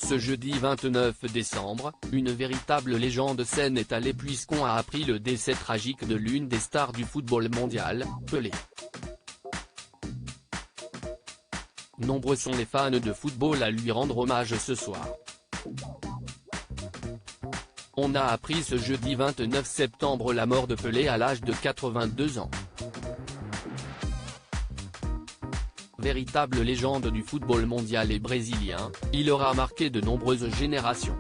Ce jeudi 29 décembre, une véritable légende scène est allée puisqu'on a appris le décès tragique de l'une des stars du football mondial, Pelé. Nombreux sont les fans de football à lui rendre hommage ce soir. On a appris ce jeudi 29 septembre la mort de Pelé à l'âge de 82 ans. Véritable légende du football mondial et brésilien, il aura marqué de nombreuses générations.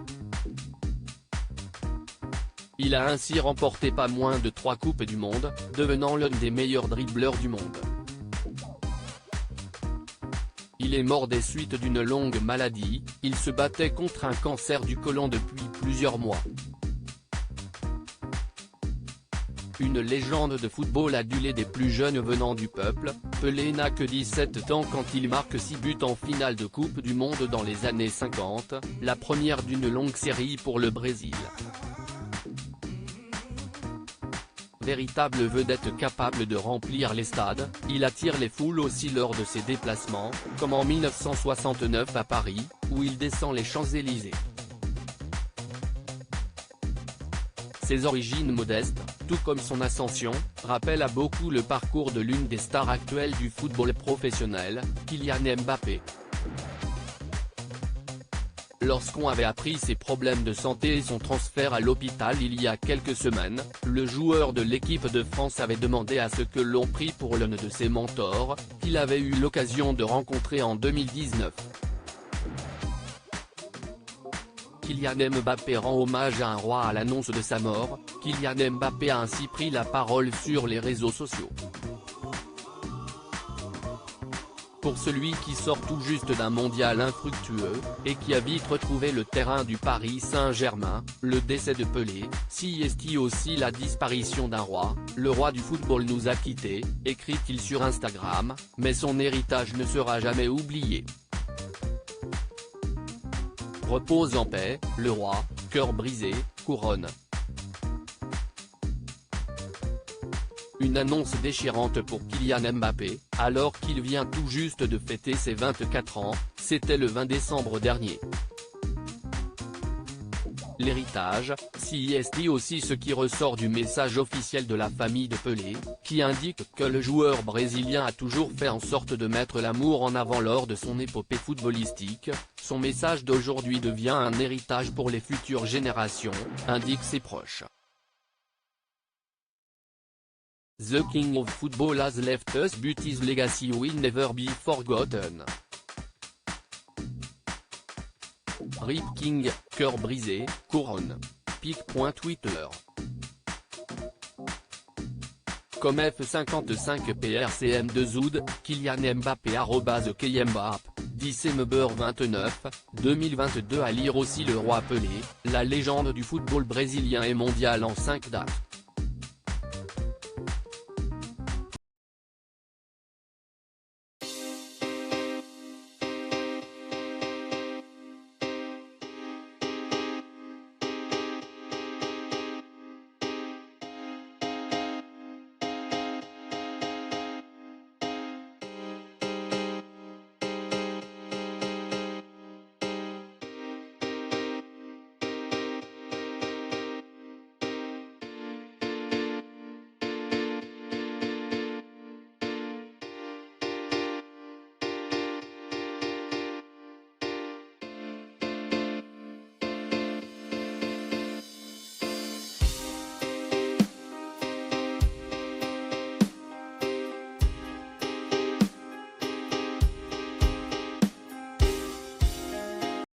Il a ainsi remporté pas moins de 3 coupes du monde, devenant l'un des meilleurs dribbleurs du monde. Il est mort des suites d'une longue maladie, il se battait contre un cancer du côlon depuis plusieurs mois. Une légende de football adulée des plus jeunes venant du peuple, Pelé n'a que 17 ans quand il marque 6 buts en finale de Coupe du Monde dans les années 50, la première d'une longue série pour le Brésil. Véritable vedette capable de remplir les stades, il attire les foules aussi lors de ses déplacements, comme en 1969 à Paris, où il descend les Champs-Élysées. Ses origines modestes, tout comme son ascension, rappellent à beaucoup le parcours de l'une des stars actuelles du football professionnel, Kylian Mbappé. Lorsqu'on avait appris ses problèmes de santé et son transfert à l'hôpital il y a quelques semaines, le joueur de l'équipe de France avait demandé à ce que l'on prie pour l'un de ses mentors, qu'il avait eu l'occasion de rencontrer en 2019. Kylian Mbappé rend hommage à un roi à l'annonce de sa mort. Kylian Mbappé a ainsi pris la parole sur les réseaux sociaux. Pour celui qui sort tout juste d'un mondial infructueux, et qui a vite retrouvé le terrain du Paris Saint-Germain, le décès de Pelé, c'est aussi la disparition d'un roi, le roi du football nous a quittés, écrit-il sur Instagram, mais son héritage ne sera jamais oublié. Repose en paix, le roi, cœur brisé, couronne. Une annonce déchirante pour Kylian Mbappé, alors qu'il vient tout juste de fêter ses 24 ans, c'était le 20 décembre dernier. L'héritage, c'est aussi ce qui ressort du message officiel de la famille de Pelé, qui indique que le joueur brésilien a toujours fait en sorte de mettre l'amour en avant lors de son épopée footballistique. Son message d'aujourd'hui devient un héritage pour les futures générations, indiquent ses proches. The King of Football has left us but his legacy will never be forgotten. RIP King, cœur brisé, couronne. Pic.Twitter. Comme F55PRCM de Zoud, Kylian Mbappé @KylianMbappé, December 29, 2022 à lire aussi le roi Pelé, la légende du football brésilien et mondial en 5 dates.